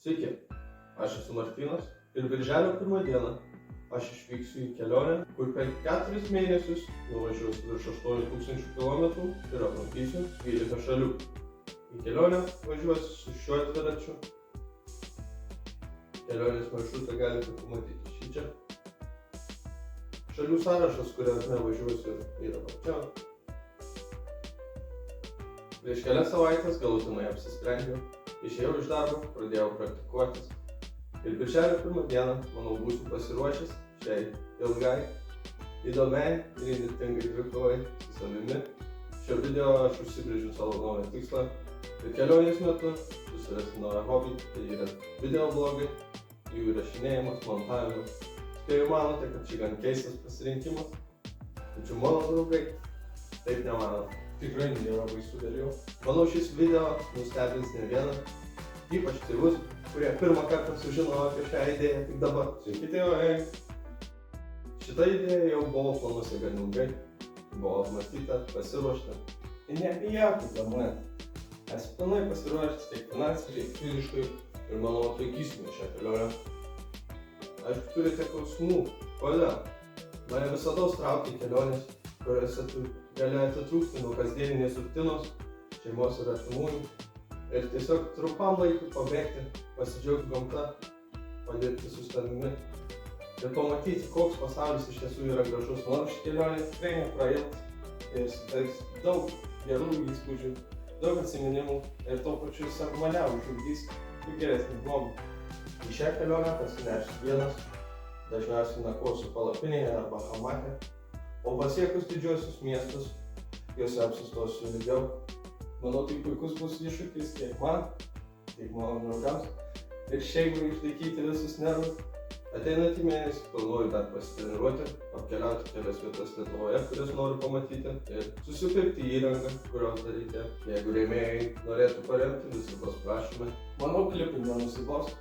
Sveiki, aš esu Martynas ir birželio 1 dieną aš išvyksiu į kelionę, kur per 4 mėnesius nuvažiuosiu virš 8000 km ir aplankysiu 12 šalių. Į kelionę važiuosiu su šiuo dviračiu. Kelionės maršrutą galite pamatyti šį čia. Šalių sąrašas, kuriame važiuosiu, yra čia. Prieš kelias savaitės galutinai apsisprendžiau, išėjau iš darbo, pradėjau praktikuotis ir birželio 1 dieną, manau, būsiu pasiruošęs šiai ilgai, įdomiai ir įnirtingai dvikovai su savimi. Šio video aš užsibrėžiu savo naują tikslą ir kelionės metu susirasti naują hobį, tai yra video blogai, jų įrašinėjimas, montavimas. Spėju manote, kad čia gan keistas pasirinkimas, tačiau mano draugai taip nemano. Tikrai nėra baisų dėl. Manau, šis video nustebins ne vieną, ypač tėvus, kurie pirmą kartą sužinojo apie šią idėją tik dabar. Sveiki tėvai! Šita idėja jau buvo planuose gan ilgai, buvo apmąstyta, pasiruošta. Ir nebijokite manęs. Esu pilnai pasiruošęs tiek finansiškai, fiziškai ir manau atlaikysime šią kelionę. Aišku, turite klausimų, kodėl? Mane visados traukia kelionės, kuriuose gali atitrūkti nuo kasdieninės rutinos, šeimos ir artimųjų ir tiesiog trumpam laikui pabėgti, pasidžiaugti gamta, padirbti su savimi ir pamatyti, koks pasaulis iš tiesų yra gražus. Manau, ši kelionė tikrai neprailgs ir suteiks daug gerų įspūdžių, daug atsiminimų ir tuo pačiu mane užugdys ir geresnį žmogų. Į šią kelionę pasineršiu vienas, dažniausiai nakvosiu palapinėje arba hamake, o pasiekus didžiuosius miestus, juose apsistosiu ilgiau. Manau, tai puikus bus iššūkis tiek man, tiek mano draugams ir šeimai išlaikyti visus nervus. Ateinantį mėnesį planuoju dar pasitreniruoti, apkeliauti kelias vietas Lietuvoje, kurias noriu pamatyti ir susipirkti įrangą, kurios daryti. Jeigu rėmėjai norėtų paremti, visados prašome. Manau, klipai nenusibos.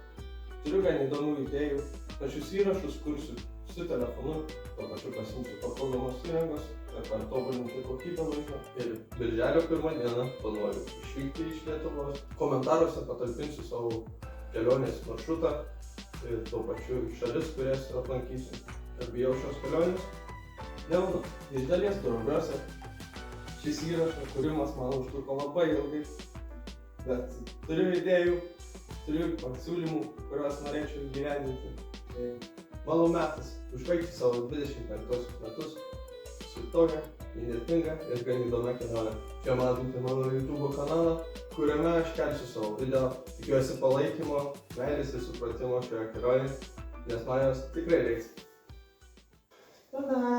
Turiu gan įdomių idėjų, pačius įrašus kursiu su telefonu, tuo pačiu pasiimsiu papildomos įrangos ir tobulinti kokybę vaizdo. Ir birželio 1 dieną planuoju išvykti iš Lietuvos. Komentaruose patalpinsiu savo kelionės maršrutą ir tuo pačiu šalis, kurias aplankysiu. Ar bijau šios kelionės? Nemanau. Iš dalies draugiuosi. Šis įrašo kūrimas man užtruko labai ilgai, bet turiu idėjų, turiu pasiūlymų, kuriuos norėčiau įgyvendinti. Manau, metas užbaigti savo 25 metus su tokia įnirtinga ir gan įdomia kelionė. Čia matote mano YouTube kanalą, kuriame aš kelsiu savo video. Tikiuosi palaikymo, meilės ir supratimo šioje kelionėje, nes man jos tikrai reiks. Tada!